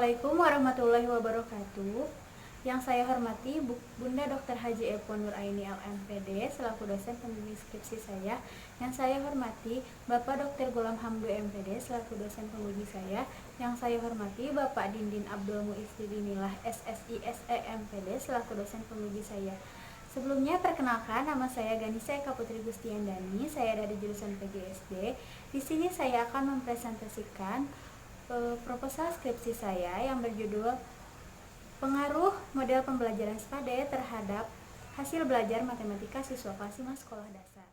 Assalamualaikum warahmatullahi wabarakatuh. Yang saya hormati Bunda Dr. Haji Epon Nuraini LMPD selaku dosen pembimbing skripsi saya. Yang saya hormati Bapak Dr. Golam Hamdu MPD selaku dosen pembimbing saya. Yang saya hormati Bapak Dindin Abdul Muisyidinilah SSI SE MPD selaku dosen pembimbing saya. Sebelumnya perkenalkan, nama saya Ganisa Eka Putri Gustiandani. Saya dari jurusan PGSD. Di sini saya akan mempresentasikan proposal skripsi saya yang berjudul Pengaruh Model Pembelajaran SPADE terhadap Hasil Belajar Matematika Siswa Kelas 5 Sekolah Dasar.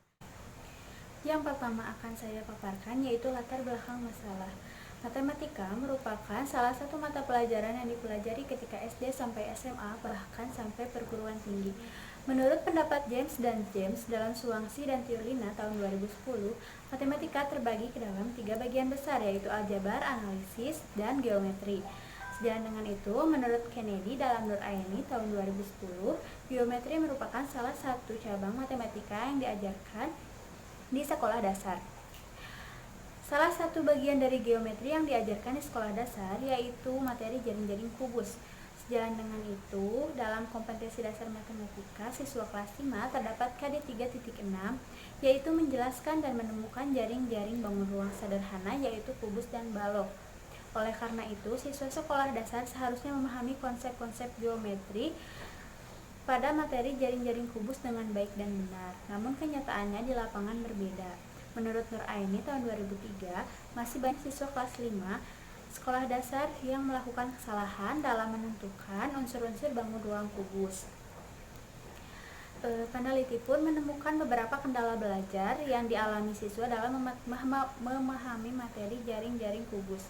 Yang pertama akan saya paparkan yaitu latar belakang masalah. Matematika merupakan salah satu mata pelajaran yang dipelajari ketika SD sampai SMA, bahkan sampai perguruan tinggi. Menurut pendapat James dan James dalam Suwangsi dan Tiurlina tahun 2010, matematika terbagi ke dalam 3 bagian besar, yaitu aljabar, analisis, dan geometri. Sejalan dengan itu, menurut Kennedy dalam Nur Aini tahun 2010, geometri merupakan salah satu cabang matematika yang diajarkan di sekolah dasar. Salah satu bagian dari geometri yang diajarkan di sekolah dasar yaitu materi jaring-jaring kubus. Sejalan dengan itu, dalam kompetensi dasar matematika siswa kelas 5 terdapat KD 3.6 yaitu menjelaskan dan menemukan jaring-jaring bangun ruang sederhana yaitu kubus dan balok. Oleh karena itu, siswa sekolah dasar seharusnya memahami konsep-konsep geometri pada materi jaring-jaring kubus dengan baik dan benar. Namun kenyataannya di lapangan berbeda. Menurut Nur Aini tahun 2003, masih banyak siswa kelas 5 sekolah dasar yang melakukan kesalahan dalam menentukan unsur-unsur bangun ruang kubus. Peneliti pun menemukan beberapa kendala belajar yang dialami siswa dalam memahami materi jaring-jaring kubus.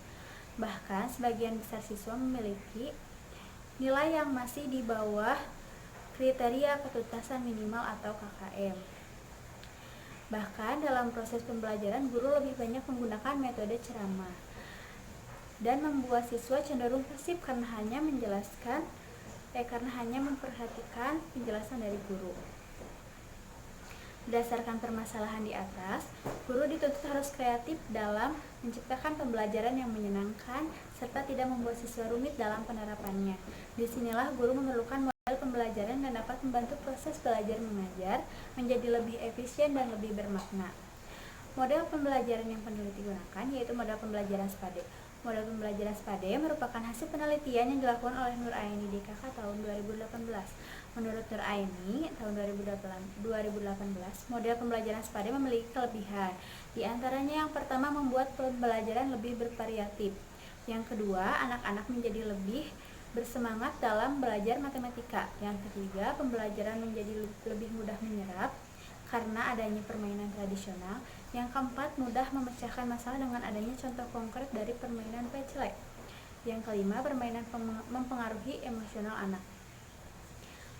Bahkan sebagian besar siswa memiliki nilai yang masih di bawah kriteria ketuntasan minimal atau KKM. Bahkan dalam proses pembelajaran, guru lebih banyak menggunakan metode ceramah dan membuat siswa cenderung pasif karena hanya memperhatikan penjelasan dari guru. Berdasarkan permasalahan di atas, guru dituntut harus kreatif dalam menciptakan pembelajaran yang menyenangkan serta tidak membuat siswa rumit dalam penerapannya. Disinilah guru memerlukan model pembelajaran dan dapat membantu proses belajar mengajar menjadi lebih efisien dan lebih bermakna. Model pembelajaran yang peneliti gunakan yaitu model pembelajaran SPADE. Model pembelajaran SPADE merupakan hasil penelitian yang dilakukan oleh Nur Aini DKK tahun 2018. Menurut Nur Aini tahun 2018, model pembelajaran SPADE memiliki kelebihan. Di antaranya yang pertama membuat pembelajaran lebih bervariatif. Yang kedua, anak-anak menjadi lebih bersemangat dalam belajar matematika. Yang ketiga, pembelajaran menjadi lebih mudah menyerap karena adanya permainan tradisional. Yang keempat, mudah memecahkan masalah dengan adanya contoh konkret dari permainan pecelek. Yang kelima, permainan mempengaruhi emosional anak.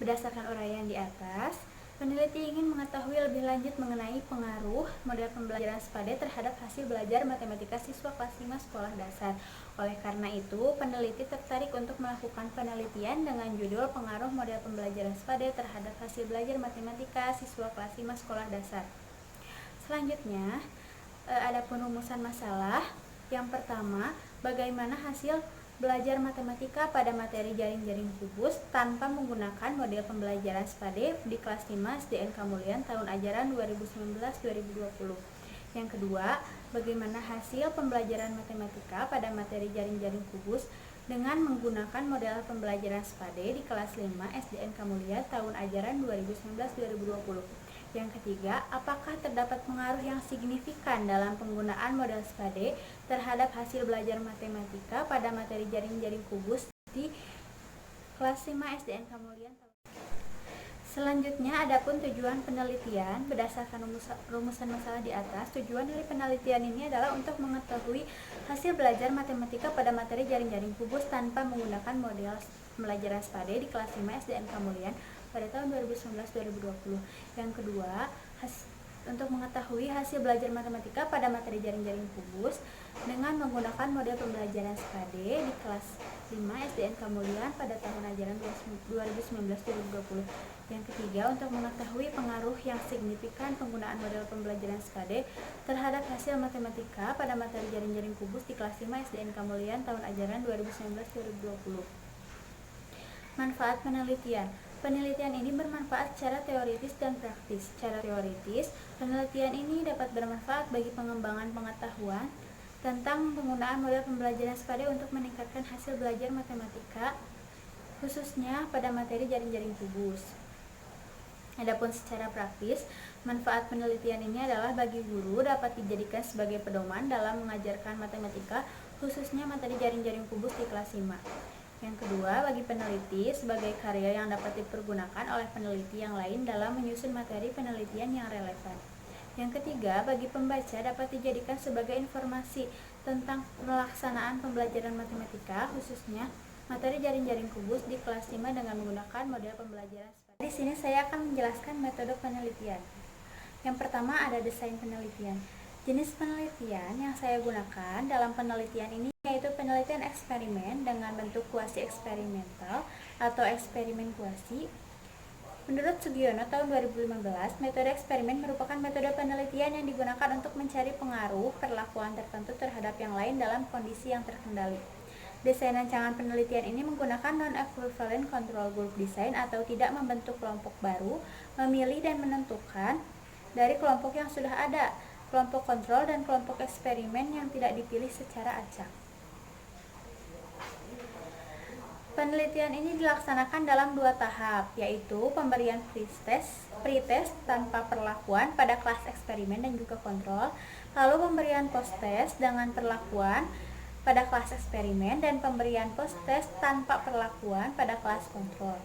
Berdasarkan uraian di atas, peneliti ingin mengetahui lebih lanjut mengenai pengaruh model pembelajaran SPADE terhadap hasil belajar matematika siswa kelas 5 sekolah dasar. Oleh karena itu, peneliti tertarik untuk melakukan penelitian dengan judul Pengaruh Model Pembelajaran SPADE terhadap Hasil Belajar Matematika Siswa Kelas 5 Sekolah Dasar. Selanjutnya, ada penrumusan masalah. Yang pertama, bagaimana hasil belajar matematika pada materi jaring-jaring kubus tanpa menggunakan model pembelajaran SPADE di kelas 5 SDN Kamulian tahun ajaran 2019-2020. Yang kedua, bagaimana hasil pembelajaran matematika pada materi jaring-jaring kubus dengan menggunakan model pembelajaran SPADE di kelas 5 SDN Kamulian tahun ajaran 2019-2020. Yang ketiga, apakah terdapat pengaruh yang signifikan dalam penggunaan model SPADE terhadap hasil belajar matematika pada materi jaring-jaring kubus di kelas 5 SDN Kamulian. Selanjutnya, adapun tujuan penelitian berdasarkan rumusan masalah di atas. Tujuan dari penelitian ini adalah untuk mengetahui hasil belajar matematika pada materi jaring-jaring kubus tanpa menggunakan model pembelajaran SPADE di kelas 5 SDN Kamulian pada tahun 2019-2020. Yang kedua, untuk mengetahui hasil belajar matematika pada materi jaring-jaring kubus dengan menggunakan model pembelajaran SKD di kelas 5 SDN Kamulian pada tahun ajaran 2019-2020. Yang ketiga, untuk mengetahui pengaruh yang signifikan penggunaan model pembelajaran SKD terhadap hasil matematika pada materi jaring-jaring kubus di kelas 5 SDN Kamulian tahun ajaran 2019-2020. Manfaat penelitian. Penelitian ini bermanfaat secara teoritis dan praktis. Secara teoritis, penelitian ini dapat bermanfaat bagi pengembangan pengetahuan tentang penggunaan model pembelajaran SKD untuk meningkatkan hasil belajar matematika, khususnya pada materi jaring-jaring kubus. Adapun secara praktis, manfaat penelitian ini adalah bagi guru dapat dijadikan sebagai pedoman dalam mengajarkan matematika, khususnya materi jaring-jaring kubus di kelas 5. Yang kedua, bagi peneliti sebagai karya yang dapat dipergunakan oleh peneliti yang lain dalam menyusun materi penelitian yang relevan. Yang ketiga, bagi pembaca dapat dijadikan sebagai informasi tentang pelaksanaan pembelajaran matematika, khususnya materi jaring-jaring kubus di kelas 5 dengan menggunakan model pembelajaran. Di sini saya akan menjelaskan metode penelitian. Yang pertama ada desain penelitian. Jenis penelitian yang saya gunakan dalam penelitian ini yaitu penelitian eksperimen dengan bentuk kuasi eksperimental atau eksperimen kuasi. Menurut Sugiono tahun 2015, metode eksperimen merupakan metode penelitian yang digunakan untuk mencari pengaruh perlakuan tertentu terhadap yang lain dalam kondisi yang terkendali. Desain rancangan penelitian ini menggunakan non-equivalent control group design atau tidak membentuk kelompok baru, memilih dan menentukan dari kelompok yang sudah ada, kelompok kontrol dan kelompok eksperimen yang tidak dipilih secara acak. Penelitian ini dilaksanakan dalam 2 tahap, yaitu pemberian pretest tanpa perlakuan pada kelas eksperimen dan juga kontrol, lalu pemberian post-test dengan perlakuan pada kelas eksperimen dan pemberian post-test tanpa perlakuan pada kelas kontrol.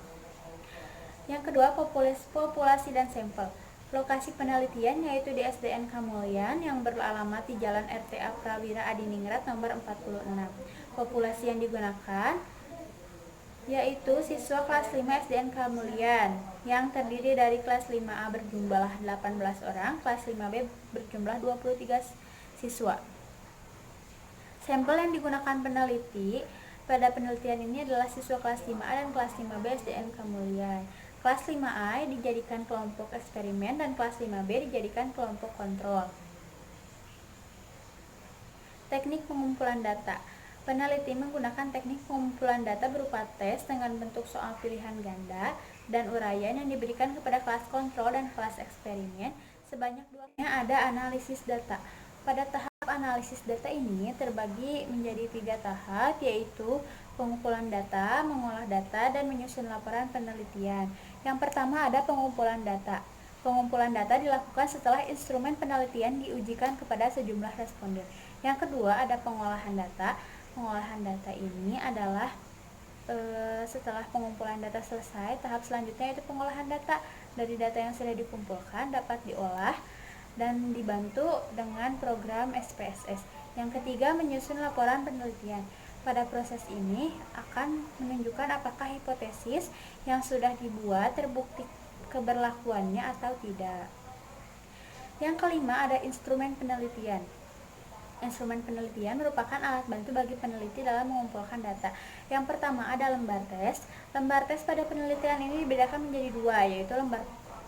Yang kedua, populasi dan sampel. Lokasi penelitian yaitu di SDN Kamulian yang beralamat di Jalan RTA Prawira Adiningrat nomor 46. Populasi yang digunakan yaitu siswa kelas 5 SDN Kamulian yang terdiri dari kelas 5A berjumlah 18 orang, kelas 5B berjumlah 23 siswa. Sampel yang digunakan peneliti pada penelitian ini adalah siswa kelas 5A dan kelas 5B SDN Kamulian. Kelas 5A dijadikan kelompok eksperimen dan kelas 5B dijadikan kelompok kontrol. Teknik pengumpulan data. Peneliti menggunakan teknik pengumpulan data berupa tes dengan bentuk soal pilihan ganda dan uraian yang diberikan kepada kelas kontrol dan kelas eksperimen sebanyak 2 kali. Ada analisis data. Pada tahap analisis data ini terbagi menjadi 3 tahap, yaitu pengumpulan data, mengolah data, dan menyusun laporan penelitian. Yang pertama ada pengumpulan data. Pengumpulan data dilakukan setelah instrumen penelitian diujikan kepada sejumlah responden. Yang kedua ada pengolahan data. Pengolahan data ini adalah setelah pengumpulan data selesai, tahap selanjutnya yaitu pengolahan data. Dari data yang sudah dikumpulkan dapat diolah dan dibantu dengan program SPSS. Yang ketiga menyusun laporan penelitian. Pada proses ini akan menunjukkan apakah hipotesis yang sudah dibuat terbukti keberlakuannya atau tidak. Yang kelima ada instrumen penelitian. Instrumen penelitian merupakan alat bantu bagi peneliti dalam mengumpulkan data. Yang pertama ada lembar tes. Lembar tes pada penelitian ini dibedakan menjadi 2, yaitu lembar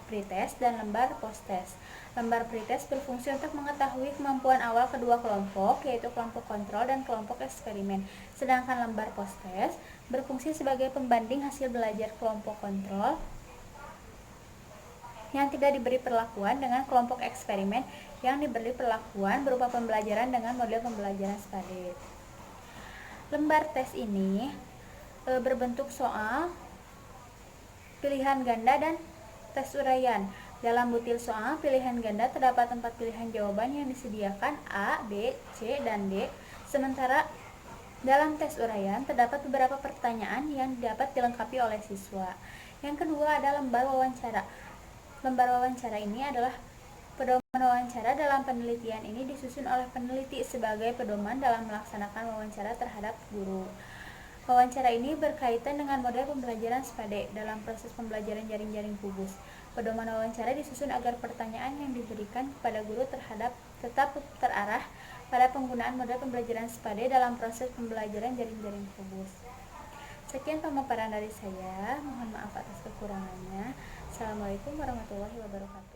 pretest dan lembar post-test. Lembar pretest berfungsi untuk mengetahui kemampuan awal kedua kelompok, yaitu kelompok kontrol dan kelompok eksperimen. Sedangkan lembar post-test berfungsi sebagai pembanding hasil belajar kelompok kontrol yang tidak diberi perlakuan dengan kelompok eksperimen yang diberi perlakuan berupa pembelajaran dengan model pembelajaran SKD. Lembar tes ini berbentuk soal, pilihan ganda, dan tes uraian. Dalam butil soal pilihan ganda terdapat 4 pilihan jawaban yang disediakan A, B, C, dan D. Sementara dalam tes uraian terdapat beberapa pertanyaan yang dapat dilengkapi oleh siswa. Yang kedua ada lembar wawancara. Lembar wawancara ini adalah pedoman wawancara. Dalam penelitian ini disusun oleh peneliti sebagai pedoman dalam melaksanakan wawancara terhadap guru. Wawancara ini berkaitan dengan model pembelajaran SPADE dalam proses pembelajaran jaring-jaring kubus. Pedoman wawancara disusun agar pertanyaan yang diberikan kepada guru tetap terarah pada penggunaan model pembelajaran SPADE dalam proses pembelajaran jaring-jaring kubus. Sekian pemaparan dari saya, mohon maaf atas kekurangannya. Assalamualaikum warahmatullahi wabarakatuh.